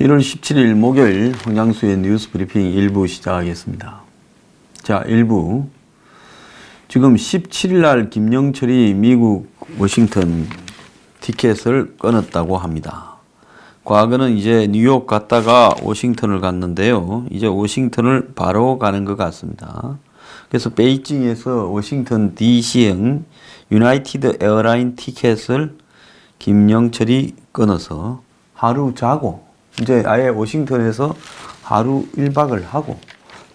1월 17일 목요일 홍장수의 뉴스 브리핑 1부 시작하겠습니다. 자, 1부. 지금 17일 날 김영철이 미국 워싱턴 티켓을 끊었다고 합니다. 과거는 이제 뉴욕 갔다가 워싱턴을 갔는데요. 이제 워싱턴을 바로 가는 것 같습니다. 그래서 베이징에서 워싱턴 DC행 유나이티드 에어라인 티켓을 김영철이 끊어서 하루 자고 이제 아예 워싱턴에서 하루 1박을 하고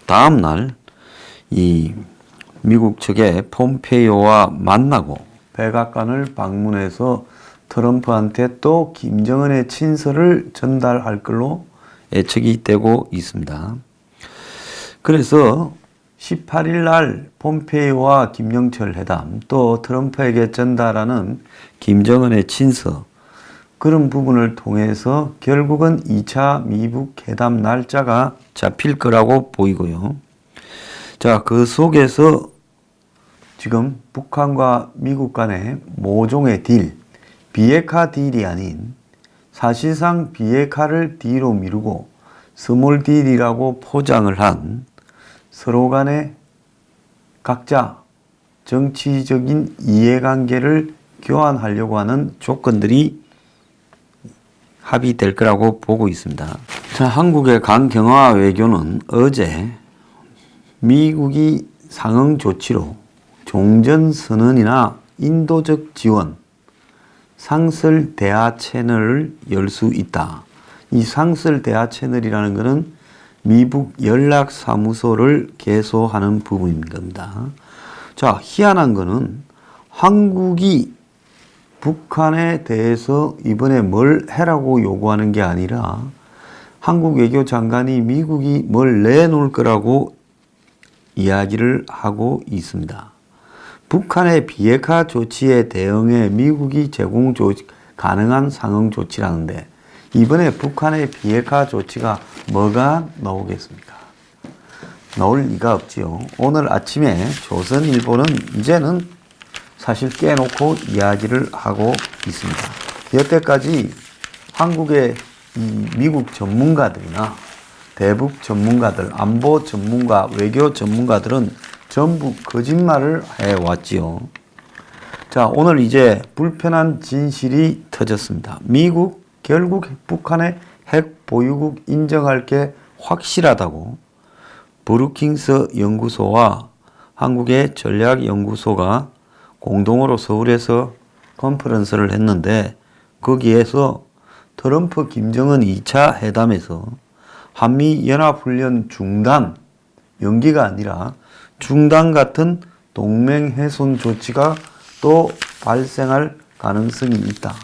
다음날 이 미국 측의 폼페이오와 만나고 백악관을 방문해서 트럼프한테 또 김정은의 친서를 전달할 걸로 예측이 되고 있습니다. 그래서 18일 날 폼페이오와 김영철 회담 또 트럼프에게 전달하는 김정은의 친서 그런 부분을 통해서 결국은 2차 미북 회담 날짜가 잡힐 거라고 보이고요. 자, 그 속에서 지금 북한과 미국 간의 모종의 딜, 비핵화 딜이 아닌 사실상 비핵화를 뒤로 미루고 스몰 딜이라고 포장을 한 서로 간의 각자 정치적인 이해관계를 교환하려고 하는 조건들이 합의될 거라고 보고 있습니다. 자, 한국의 강경화 외교는 어제 미국이 상응 조치로 종전선언이나 인도적 지원, 상설 대화 채널을 열 수 있다. 이 상설 대화 채널이라는 것은 미북 연락사무소를 개소하는 부분인 겁니다. 자, 희한한 것은 한국이 북한에 대해서 이번에 뭘 해라고 요구하는 게 아니라 한국 외교장관이 미국이 뭘 내놓을 거라고 이야기를 하고 있습니다. 북한의 비핵화 조치에 대응해 미국이 제공 가능한 상응 조치라는데 이번에 북한의 비핵화 조치가 뭐가 나오겠습니까? 나올 리가 없지요. 오늘 아침에 조선일보는 이제는 사실 깨놓고 이야기를 하고 있습니다. 여태까지 한국의 이 미국 전문가들이나 대북 전문가들, 안보 전문가, 외교 전문가들은 전부 거짓말을 해왔지요. 자, 오늘 이제 불편한 진실이 터졌습니다. 미국 결국 북한의 핵 보유국 인정할 게 확실하다고 브루킹스 연구소와 한국의 전략연구소가 공동으로 서울에서 컨퍼런스를 했는데 거기에서 트럼프 김정은 2차 회담에서 한미연합훈련 중단, 연기가 아니라 중단 같은 동맹 훼손 조치가 또 발생할 가능성이 있다.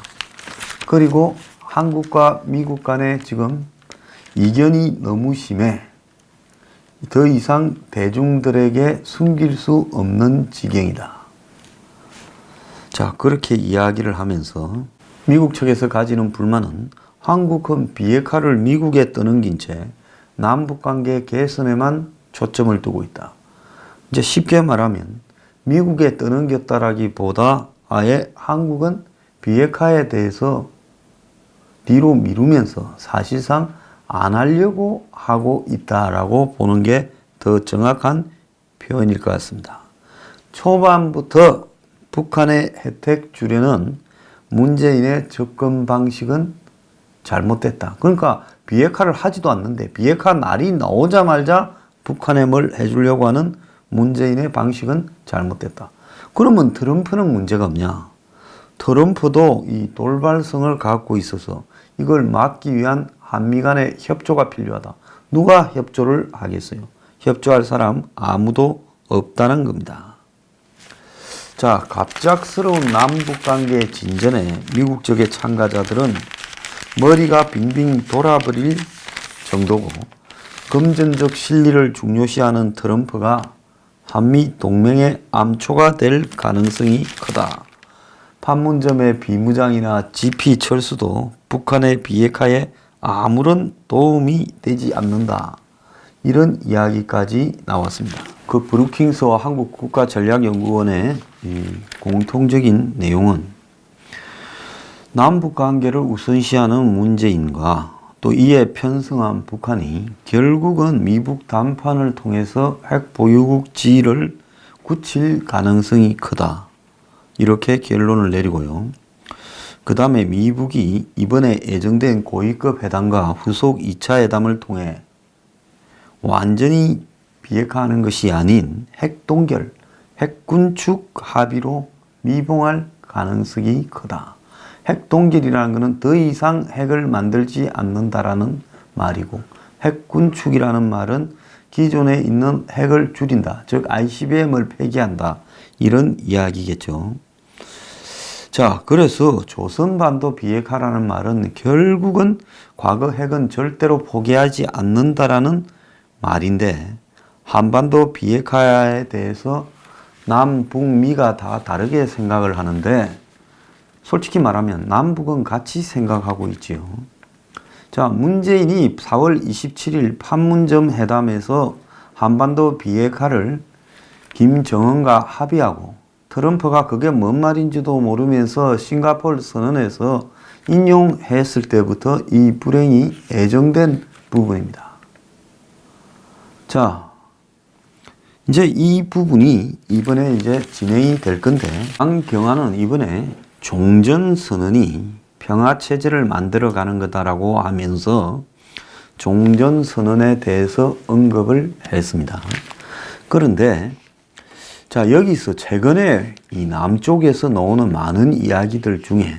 그리고 한국과 미국 간에 지금 이견이 너무 심해 더 이상 대중들에게 숨길 수 없는 지경이다. 자, 그렇게 이야기를 하면서 미국 측에서 가지는 불만은 한국은 비핵화를 미국에 떠넘긴 채 남북관계 개선에만 초점을 두고 있다. 이제 쉽게 말하면 미국에 떠넘겼다라기보다 아예 한국은 비핵화에 대해서 뒤로 미루면서 사실상 안 하려고 하고 있다라고 보는 게 더 정확한 표현일 것 같습니다. 초반부터 북한의 혜택 주려는 문재인의 접근 방식은 잘못됐다. 그러니까 비핵화를 하지도 않는데 비핵화 날이 나오자마자 북한에 뭘 해주려고 하는 문재인의 방식은 잘못됐다. 그러면 트럼프는 문제가 없냐? 트럼프도 이 돌발성을 갖고 있어서 이걸 막기 위한 한미 간의 협조가 필요하다. 누가 협조를 하겠어요? 협조할 사람 아무도 없다는 겁니다. 자, 갑작스러운 남북관계 진전에 미국 쪽의 참가자들은 머리가 빙빙 돌아버릴 정도고 금전적 실리를 중요시하는 트럼프가 한미 동맹의 암초가 될 가능성이 크다. 판문점의 비무장이나 GP 철수도 북한의 비핵화에 아무런 도움이 되지 않는다. 이런 이야기까지 나왔습니다. 그 브루킹스와 한국국가전략연구원의 공통적인 내용은 남북관계를 우선시하는 문재인과 또 이에 편승한 북한이 결국은 미북 담판을 통해서 핵 보유국 지위를 굳힐 가능성이 크다. 이렇게 결론을 내리고요. 그 다음에 미북이 이번에 예정된 고위급 회담과 후속 2차 회담을 통해 완전히 비핵화하는 것이 아닌 핵동결, 핵군축 합의로 미봉할 가능성이 크다. 핵동결이라는 것은 더 이상 핵을 만들지 않는다라는 말이고, 핵군축이라는 말은 기존에 있는 핵을 줄인다. 즉 ICBM을 폐기한다. 이런 이야기겠죠. 자, 그래서 조선반도 비핵화라는 말은 결국은 과거 핵은 절대로 포기하지 않는다라는 말인데, 한반도 비핵화에 대해서 남북미가 다 다르게 생각을 하는데, 솔직히 말하면 남북은 같이 생각하고 있지요. 자, 문재인이 4월 27일 판문점 회담에서 한반도 비핵화를 김정은과 합의하고, 트럼프가 그게 뭔 말인지도 모르면서 싱가포르 선언에서 인용했을 때부터 이 불행이 예정된 부분입니다. 자, 이제 이 부분이 이번에 이제 진행이 될 건데, 강경화는 이번에 종전선언이 평화체제를 만들어가는 거다라고 하면서 종전선언에 대해서 언급을 했습니다. 그런데 자, 여기서 최근에 이 남쪽에서 나오는 많은 이야기들 중에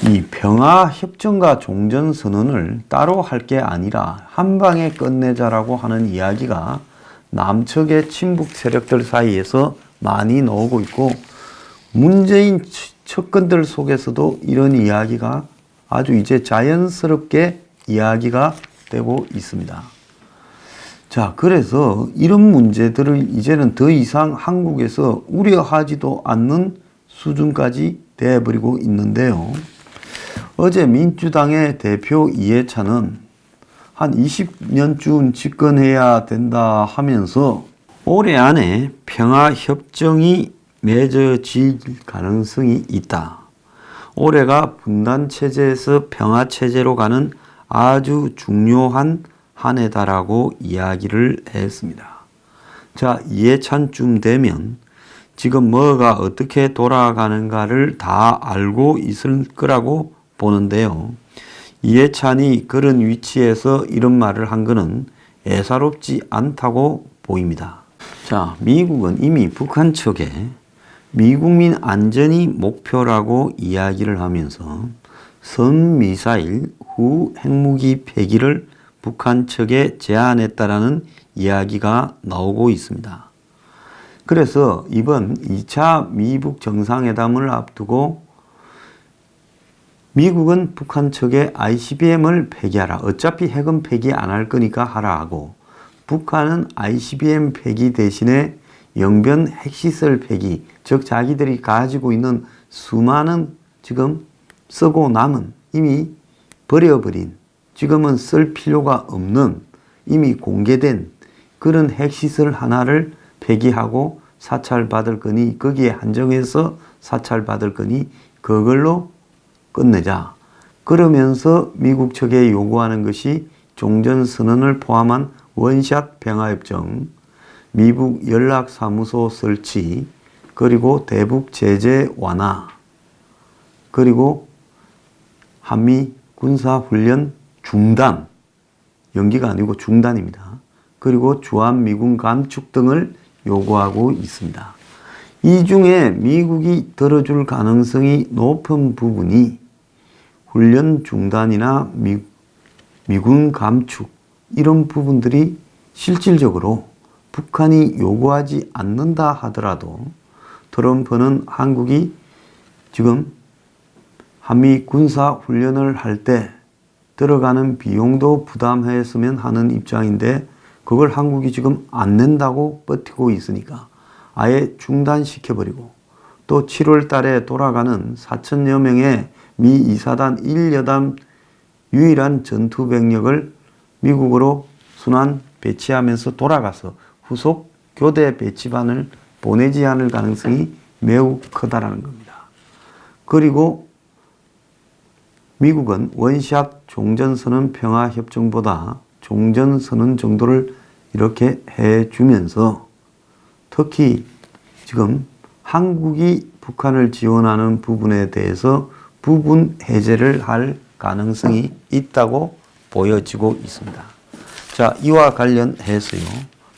이 평화협정과 종전선언을 따로 할 게 아니라 한 방에 끝내자라고 하는 이야기가 남측의 친북 세력들 사이에서 많이 나오고 있고, 문재인 측근들 속에서도 이런 이야기가 아주 이제 자연스럽게 이야기가 되고 있습니다. 자, 그래서 이런 문제들을 이제는 더 이상 한국에서 우려하지도 않는 수준까지 되어버리고 있는데요. 어제 민주당의 대표 이해찬은 한 20년쯤 집권해야 된다 하면서 올해 안에 평화협정이 맺어질 가능성이 있다. 올해가 분단체제에서 평화체제로 가는 아주 중요한 한 해다라고 이야기를 했습니다. 자, 이해찬쯤 되면 지금 뭐가 어떻게 돌아가는가를 다 알고 있을 거라고 보는데요. 이해찬이 그런 위치에서 이런 말을 한 것은 애사롭지 않다고 보입니다. 자, 미국은 이미 북한 측에 미국민 안전이 목표라고 이야기를 하면서 선미사일 후 핵무기 폐기를 북한 측에 제안했다라는 이야기가 나오고 있습니다. 그래서 이번 2차 미북 정상회담을 앞두고 미국은 북한 측에 ICBM을 폐기하라. 어차피 핵은 폐기 안 할 거니까 하라 하고, 북한은 ICBM 폐기 대신에 영변 핵시설 폐기, 즉 자기들이 가지고 있는 수많은 지금 쓰고 남은 이미 버려버린, 지금은 쓸 필요가 없는 이미 공개된 그런 핵시설 하나를 폐기하고 사찰받을 거니, 거기에 한정해서 사찰받을 거니 그걸로 끝내자. 그러면서 미국 측에 요구하는 것이 종전선언을 포함한 원샷 평화협정, 미북 연락사무소 설치, 그리고 대북 제재 완화, 그리고 한미 군사훈련 중단, 연기가 아니고 중단입니다. 그리고 주한미군 감축 등을 요구하고 있습니다. 이 중에 미국이 들어줄 가능성이 높은 부분이 훈련 중단이나 미군 감축, 이런 부분들이 실질적으로 북한이 요구하지 않는다 하더라도 트럼프는 한국이 지금 한미 군사훈련을 할 때 들어가는 비용도 부담했으면 하는 입장인데, 그걸 한국이 지금 안 낸다고 버티고 있으니까 아예 중단시켜버리고, 또 7월 달에 돌아가는 4천여 명의 미 2사단 1여단 유일한 전투병력을 미국으로 순환 배치하면서 돌아가서 후속 교대 배치반을 보내지 않을 가능성이 매우 크다라는 겁니다. 그리고 미국은 원샷 종전선언 평화협정보다 종전선언 정도를 이렇게 해주면서 특히 지금 한국이 북한을 지원하는 부분에 대해서 부분 해제를 할 가능성이 있다고 보여지고 있습니다. 자, 이와 관련해서요,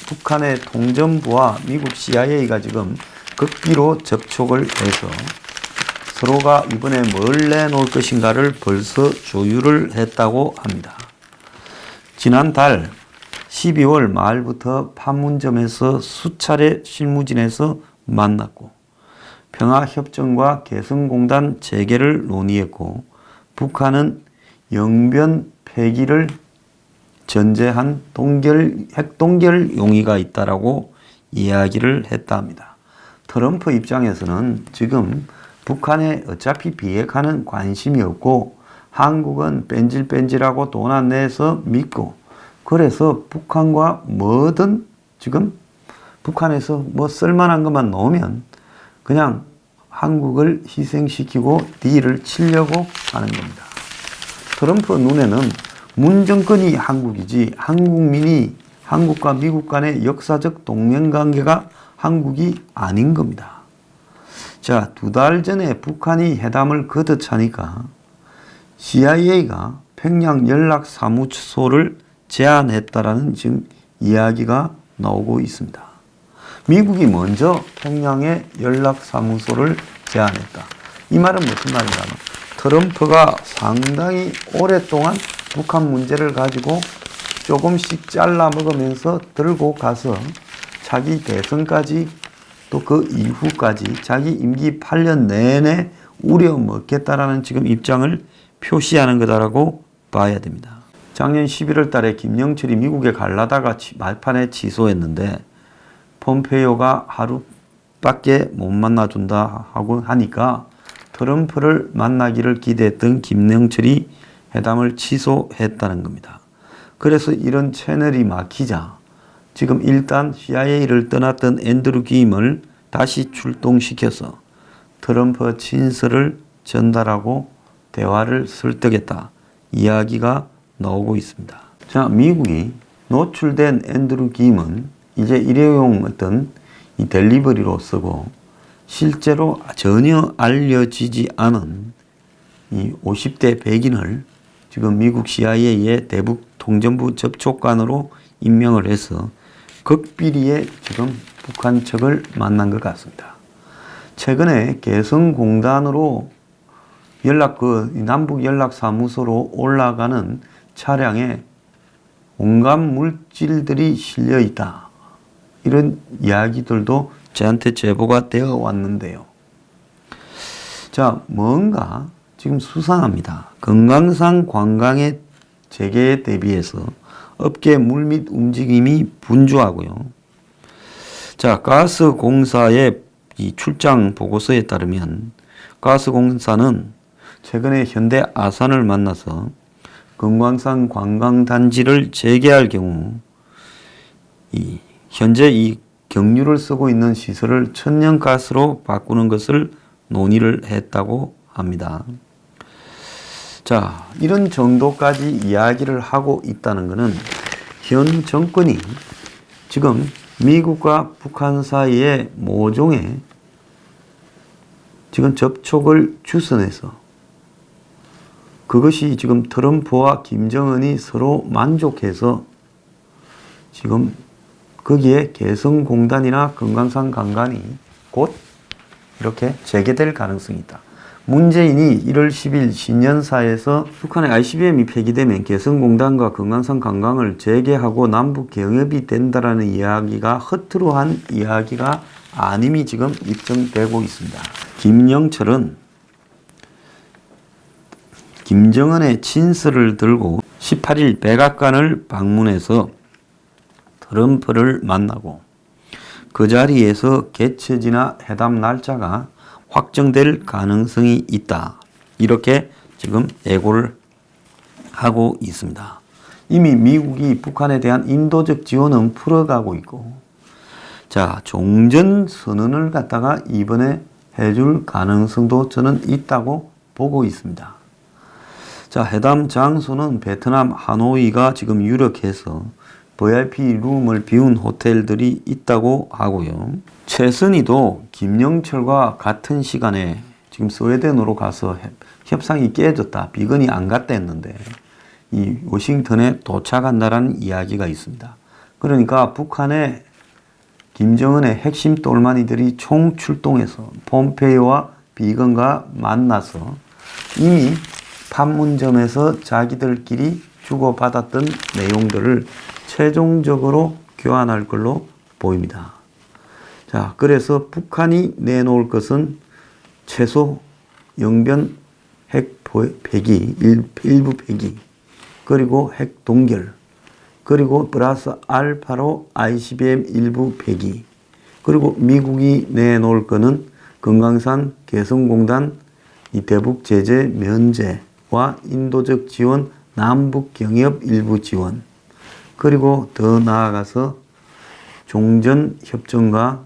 북한의 통전부와 미국 CIA가 지금 극비로 접촉을 해서 서로가 이번에 뭘 내놓을 것인가를 벌써 조율을 했다고 합니다. 지난달 12월 말부터 판문점에서 수차례 실무진에서 만났고 평화협정과 개성공단 재개를 논의했고 북한은 영변 폐기를 전제한 핵동결 용의가 있다라고 이야기를 했다 합니다. 트럼프 입장에서는 지금 북한에 어차피 비핵화는 관심이 없고 한국은 뺀질뺀질하고 돈 안 내서 믿고 그래서 북한과 뭐든 지금 북한에서 뭐 쓸만한 것만 넣으면 그냥 한국을 희생시키고 딜을 치려고 하는 겁니다. 트럼프 눈에는 문 정권이 한국이지 한국민이 한국과 미국 간의 역사적 동맹관계가 한국이 아닌 겁니다. 자, 2달 전에 북한이 회담을 거듭하니까 CIA가 평양 연락사무소를 제안했다라는 지금 이야기가 나오고 있습니다. 미국이 먼저 평양에 연락사무소를 제안했다. 이 말은 무슨 말이냐면 트럼프가 상당히 오랫동안 북한 문제를 가지고 조금씩 잘라 먹으면서 들고 가서 자기 대선까지 또 그 이후까지 자기 임기 8년 내내 우려먹겠다라는 지금 입장을 표시하는 거다라고 봐야 됩니다. 작년 11월 달에 김영철이 미국에 가려다가 말판에 취소했는데 폼페이오가 하루밖에 못 만나준다 하고 하니까 트럼프를 만나기를 기대했던 김영철이 회담을 취소했다는 겁니다. 그래서 이런 채널이 막히자 지금 일단 CIA를 떠났던 앤드루 김을 다시 출동시켜서 트럼프 친서를 전달하고 대화를 설득했다. 이야기가 나오고 있습니다. 자, 미국이 노출된 앤드루 김은 이제 일회용 어떤 이 델리버리로 쓰고 실제로 전혀 알려지지 않은 이 50대 백인을 지금 미국 CIA의 대북 통전부 접촉관으로 임명을 해서 극비리에 지금 북한 측을 만난 것 같습니다. 최근에 개성공단으로 남북 연락사무소로 올라가는 차량에 온갖 물질들이 실려 있다. 이런 이야기들도 저한테 제보가 되어 왔는데요. 자, 뭔가 지금 수상합니다. 금강산 관광의 재개에 대비해서 업계 물밑 움직임이 분주하고요. 자, 가스공사의 이 출장 보고서에 따르면 가스공사는 최근에 현대 아산을 만나서 금강산 관광단지를 재개할 경우 현재 이 경유를 쓰고 있는 시설을 천연가스로 바꾸는 것을 논의를 했다고 합니다. 자, 이런 정도까지 이야기를 하고 있다는 것은 현 정권이 지금 미국과 북한 사이에 모종의 지금 접촉을 주선해서 그것이 지금 트럼프와 김정은이 서로 만족해서 지금 거기에 개성공단이나 금강산 관광이 곧 이렇게 재개될 가능성이 있다. 문재인이 1월 10일 신년사에서 북한의 ICBM이 폐기되면 개성공단과 금강산 관광을 재개하고 남북 경협이 된다라는 이야기가 허투루한 이야기가 아님이 지금 입증되고 있습니다. 김영철은 김정은의 친서를 들고 18일 백악관을 방문해서 트럼프를 만나고 그 자리에서 개최지나 회담 날짜가 확정될 가능성이 있다. 이렇게 지금 예고를 하고 있습니다. 이미 미국이 북한에 대한 인도적 지원은 풀어가고 있고, 자, 종전선언을 갖다가 이번에 해줄 가능성도 저는 있다고 보고 있습니다. 자, 회담 장소는 베트남 하노이가 지금 유력해서 VIP 룸을 비운 호텔들이 있다고 하고요. 최선희도 김영철과 같은 시간에 지금 스웨덴으로 가서 협상이 깨졌다, 비건이 안 갔다 했는데 이 워싱턴에 도착한다라는 이야기가 있습니다. 그러니까 북한의 김정은의 핵심 똘마니들이 총출동해서 폼페이오와 비건과 만나서 이미 판문점에서 자기들끼리 주고받았던 내용들을 최종적으로 교환할 걸로 보입니다. 자, 그래서 북한이 내놓을 것은 최소 영변 핵 폐기, 일부 폐기, 그리고 핵 동결, 그리고 플러스 알파로 ICBM 일부 폐기, 그리고 미국이 내놓을 거는 금강산 개성공단 이 대북 제재 면제와 인도적 지원, 남북 경협 일부 지원, 그리고 더 나아가서 종전 협정과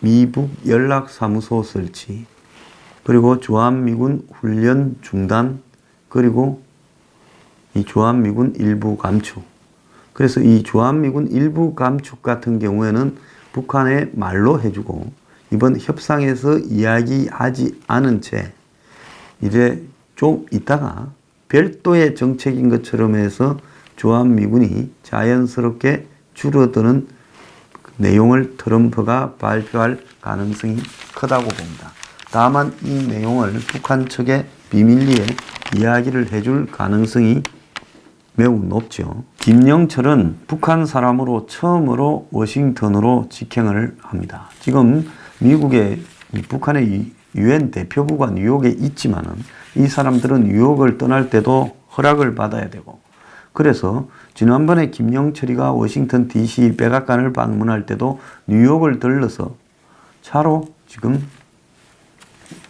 미북 연락사무소 설치, 그리고 주한미군 훈련 중단, 그리고 이 주한미군 일부 감축. 그래서 이 주한미군 일부 감축 같은 경우에는 북한에 말로 해주고 이번 협상에서 이야기하지 않은 채 이제 좀 있다가 별도의 정책인 것처럼 해서 주한미군이 자연스럽게 줄어드는 내용을 트럼프가 발표할 가능성이 크다고 봅니다. 다만 이 내용을 북한 측에 비밀리에 이야기를 해줄 가능성이 매우 높죠. 김영철은 북한 사람으로 처음으로 워싱턴으로 직행을 합니다. 지금 미국의 북한의 유엔 대표부가 뉴욕에 있지만은 이 사람들은 뉴욕을 떠날 때도 허락을 받아야 되고, 그래서 지난번에 김영철이가 워싱턴 DC 백악관을 방문할 때도 뉴욕을 들러서 차로 지금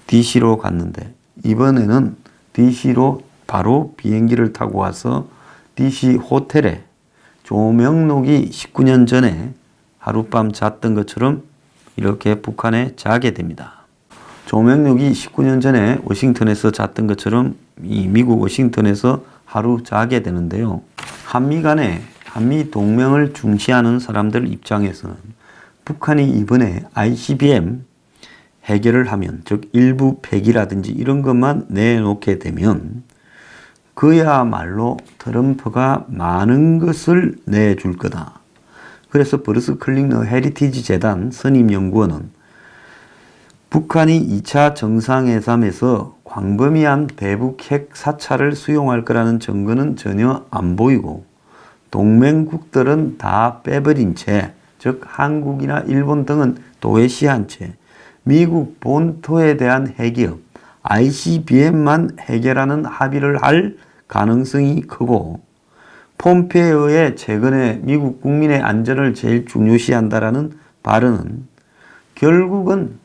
DC로 갔는데, 이번에는 DC로 바로 비행기를 타고 와서 DC 호텔에 조명록이 19년 전에 하룻밤 잤던 것처럼 이렇게 북한에 자게 됩니다. 조명록이 19년 전에 워싱턴에서 잤던 것처럼 이 미국 워싱턴에서 하루 자게 되는데요. 한미 간에 한미 동맹을 중시하는 사람들 입장에서는 북한이 이번에 ICBM 해결을 하면, 즉 일부 폐기라든지 이런 것만 내놓게 되면 그야말로 트럼프가 많은 것을 내줄 거다. 그래서 브루스 클링너 헤리티지 재단 선임연구원은 북한이 2차 정상회담에서 광범위한 대북 핵 사찰을 수용할 거라는 증거는 전혀 안 보이고 동맹국들은 다 빼버린 채, 즉 한국이나 일본 등은 도외시한 채 미국 본토에 대한 핵기업 ICBM만 해결하는 합의를 할 가능성이 크고, 폼페이오의 최근에 미국 국민의 안전을 제일 중요시한다라는 발언은 결국은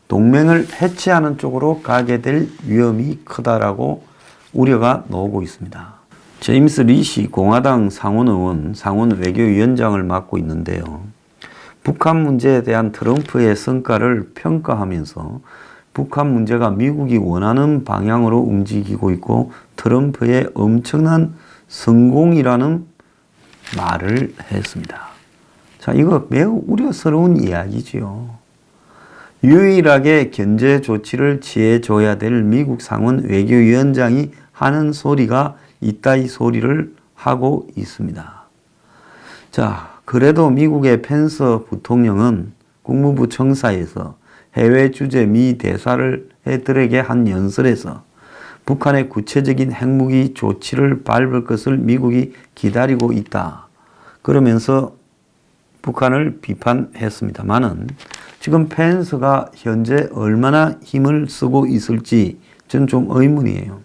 동맹을 해체하는 쪽으로 가게 될 위험이 크다라고 우려가 나오고 있습니다. 제임스 리시 공화당 상원의원, 상원 외교위원장을 맡고 있는데요. 북한 문제에 대한 트럼프의 성과를 평가하면서 북한 문제가 미국이 원하는 방향으로 움직이고 있고 트럼프의 엄청난 성공이라는 말을 했습니다. 자, 이거 매우 우려스러운 이야기지요. 유일하게 견제 조치를 취해줘야 될 미국 상원 외교위원장이 하는 소리가 이따위 소리를 하고 있습니다. 자, 그래도 미국의 펜스 부통령은 국무부 청사에서 해외 주재 미 대사들에게 한 연설에서 북한의 구체적인 핵무기 조치를 밟을 것을 미국이 기다리고 있다. 그러면서 북한을 비판했습니다만은 지금 펜스가 현재 얼마나 힘을 쓰고 있을지 저는 좀 의문이에요.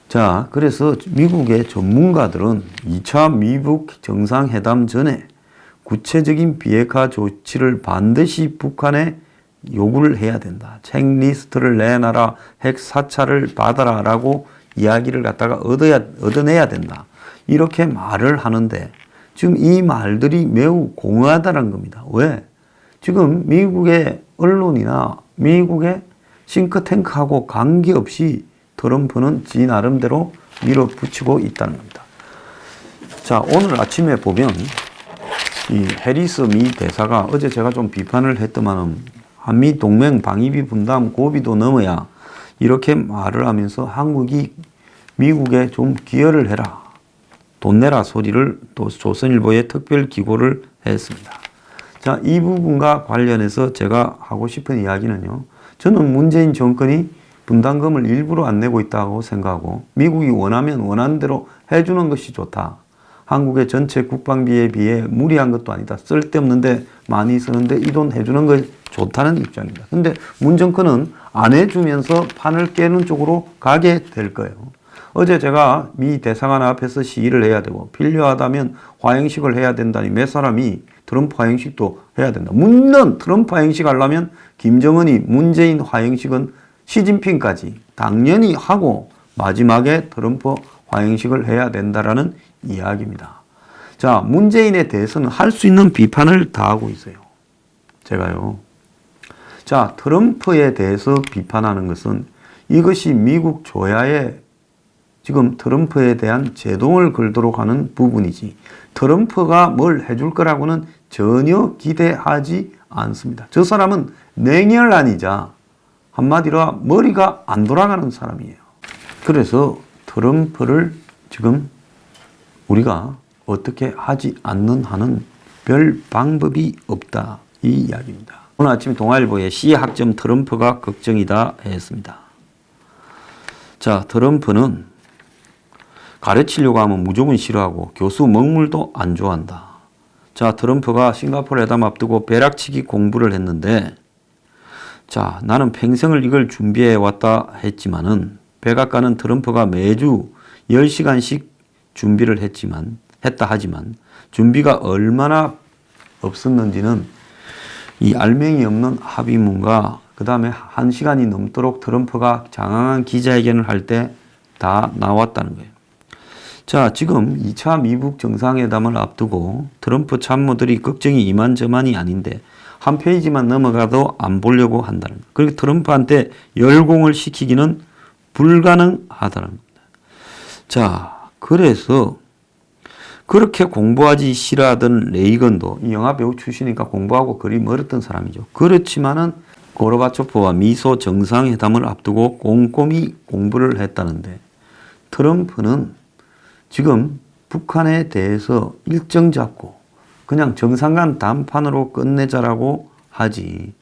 자, 그래서 미국의 전문가들은 2차 미북 정상회담 전에 구체적인 비핵화 조치를 반드시 북한에 요구를 해야 된다. 체크리스트를 내놔라, 핵 사찰을 받아라 라고 이야기를 갖다가 얻어내야 된다. 이렇게 말을 하는데 지금 이 말들이 매우 공허하다는 겁니다. 왜? 지금 미국의 언론이나 미국의 싱크탱크하고 관계없이 트럼프는 지 나름대로 밀어붙이고 있다는 겁니다. 자, 오늘 아침에 보면 이 해리스 미 대사가 어제 제가 좀 비판을 했더만은 한미 동맹 방위비 분담 고비도 넘어야 이렇게 말을 하면서 한국이 미국에 좀 기여를 해라, 돈 내라 소리를 또 조선일보에 특별 기고를 했습니다. 자, 이 부분과 관련해서 제가 하고 싶은 이야기는요, 저는 문재인 정권이 분담금을 일부러 안 내고 있다고 생각하고 미국이 원하면 원하는 대로 해주는 것이 좋다. 한국의 전체 국방비에 비해 무리한 것도 아니다. 쓸데없는데 많이 쓰는데 이 돈 해주는 것 좋다는 입장입니다. 근데 문 정권은 안 해주면서 판을 깨는 쪽으로 가게 될 거예요. 어제 제가 미 대사관 앞에서 시위를 해야 되고 필요하다면 화형식을 해야 된다니 몇 사람이 트럼프 화형식도 해야 된다. 물론 트럼프 화형식 하려면 김정은이 문재인 화형식은 시진핑까지 당연히 하고 마지막에 트럼프 화형식을 해야 된다라는 이야기입니다. 자, 문재인에 대해서는 할 수 있는 비판을 다 하고 있어요. 제가요. 자, 트럼프에 대해서 비판하는 것은 이것이 미국 조야에 지금 트럼프에 대한 제동을 걸도록 하는 부분이지 트럼프가 뭘 해줄 거라고는 전혀 기대하지 않습니다. 저 사람은 냉혈한이자 한마디로 머리가 안 돌아가는 사람이에요. 그래서 트럼프를 지금 우리가 어떻게 하지 않는 한은 별 방법이 없다, 이 이야기입니다. 오늘 아침 동아일보에 시학점 트럼프가 걱정이다 했습니다. 자, 트럼프는 가르치려고 하면 무조건 싫어하고 교수 먹물도 안 좋아한다. 자, 트럼프가 싱가포르 회담 앞두고 벼락치기 공부를 했는데, 자, 나는 평생을 이걸 준비해 왔다 했지만은 백악관은 트럼프가 매주 10시간씩 준비를 했다 하지만 준비가 얼마나 없었는지는 이 알맹이 없는 합의문과 그 다음에 1시간이 넘도록 트럼프가 장황한 기자회견을 할 때 다 나왔다는 거예요. 자, 지금 2차 미국 정상회담을 앞두고 트럼프 참모들이 걱정이 이만저만이 아닌데 한 페이지만 넘어가도 안 보려고 한다는 거예요. 그리고 트럼프한테 열공을 시키기는 불가능하다는 겁니다. 자, 그래서 그렇게 공부하지 싫어하던 레이건도 이 영화배우 출신이니까 공부하고 그리 멀었던 사람이죠. 그렇지만은 고르바초프와 미소 정상회담을 앞두고 꼼꼼히 공부를 했다는데 트럼프는 지금 북한에 대해서 일정 잡고 그냥 정상간談판으로 끝내자라고 하지.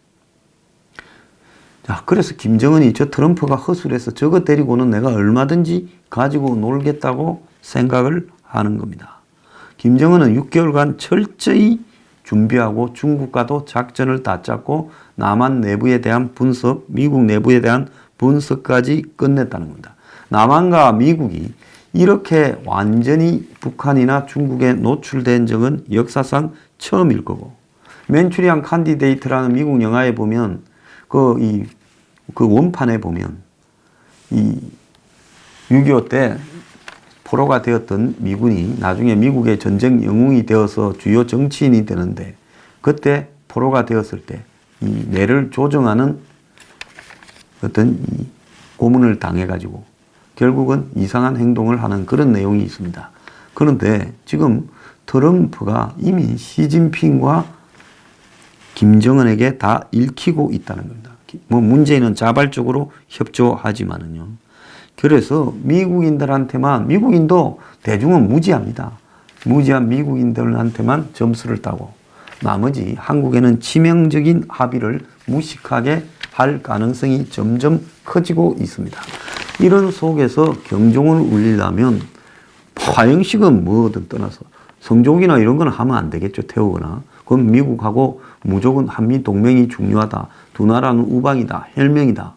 자, 그래서 김정은이 저 트럼프가 허술해서 저거 데리고는 내가 얼마든지 가지고 놀겠다고 생각을 하는 겁니다. 김정은은 6개월간 철저히 준비하고 중국과도 작전을 다 짰고 남한 내부에 대한 분석, 미국 내부에 대한 분석까지 끝냈다는 겁니다. 남한과 미국이 이렇게 완전히 북한이나 중국에 노출된 적은 역사상 처음일 거고, 맨추리안 칸디데이트라는 미국 영화에 보면 그 원판에 보면 이 6.25 때 포로가 되었던 미군이 나중에 미국의 전쟁 영웅이 되어서 주요 정치인이 되는데 그때 포로가 되었을 때 이 뇌를 조정하는 어떤 이 고문을 당해가지고 결국은 이상한 행동을 하는 그런 내용이 있습니다. 그런데 지금 트럼프가 이미 시진핑과 김정은에게 다 읽히고 있다는 겁니다. 뭐 문재인은 자발적으로 협조하지만은요. 그래서 미국인들한테만, 미국인도 대중은 무지합니다. 무지한 미국인들한테만 점수를 따고 나머지 한국에는 치명적인 합의를 무식하게 할 가능성이 점점 커지고 있습니다. 이런 속에서 경종을 울리려면 화형식은 뭐든 떠나서 성조기나 이런 건 하면 안 되겠죠. 태우거나. 그럼 미국하고 무조건 한미 동맹이 중요하다. 두 나라는 우방이다. 혈맹이다.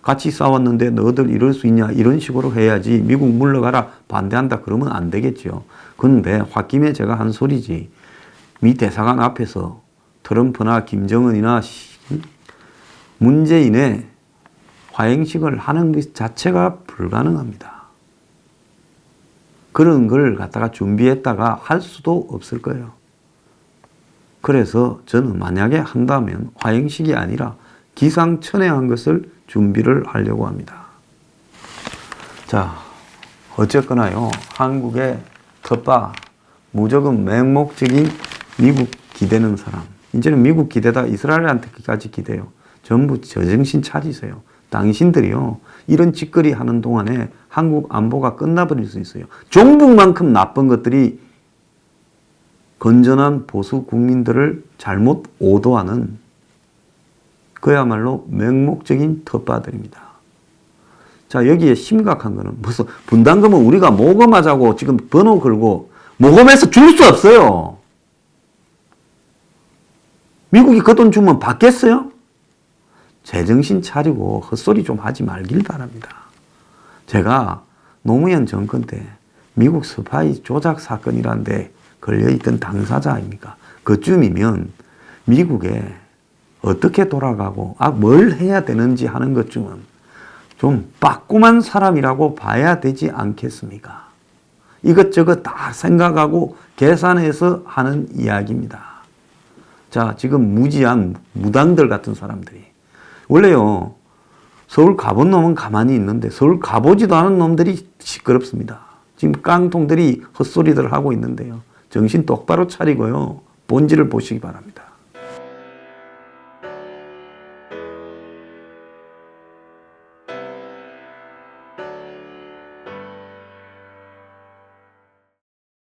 같이 싸웠는데 너희들 이럴 수 있냐. 이런 식으로 해야지. 미국 물러가라. 반대한다. 그러면 안 되겠죠. 그런데 홧김에 제가 한 소리지. 미 대사관 앞에서 트럼프나 김정은이나 문재인의 화형식을 하는 것 자체가 불가능합니다. 그런 걸 갖다가 준비했다가 할 수도 없을 거예요. 그래서 저는 만약에 한다면 화형식이 아니라 기상천외한 것을 준비를 하려고 합니다. 자, 어쨌거나요, 한국의 텃밭, 무조건 맹목적인 미국 기대는 사람. 이제는 미국 기대다 이스라엘한테까지 기대요. 전부 제정신 차리세요. 당신들이요, 이런 짓거리 하는 동안에 한국 안보가 끝나버릴 수 있어요. 종북만큼 나쁜 것들이 건전한 보수 국민들을 잘못 오도하는 그야말로 맹목적인 텃밭들입니다. 자, 여기에 심각한 거는 무슨 분담금은 우리가 모금하자고 지금 번호 걸고 모금해서 줄 수 없어요. 미국이 그 돈 주면 받겠어요? 제정신 차리고 헛소리 좀 하지 말길 바랍니다. 제가 노무현 정권 때 미국 스파이 조작 사건이라는데 걸려있던 당사자 아닙니까? 그쯤이면 미국에 어떻게 돌아가고 뭘 해야 되는지 하는 것쯤은 좀 빠꾸만 사람이라고 봐야 되지 않겠습니까? 이것저것 다 생각하고 계산해서 하는 이야기입니다. 자, 지금 무지한 무당들 같은 사람들이 원래요, 서울 가본 놈은 가만히 있는데 서울 가보지도 않은 놈들이 시끄럽습니다. 지금 깡통들이 헛소리들 하고 있는데요. 정신 똑바로 차리고요, 본질을 보시기 바랍니다.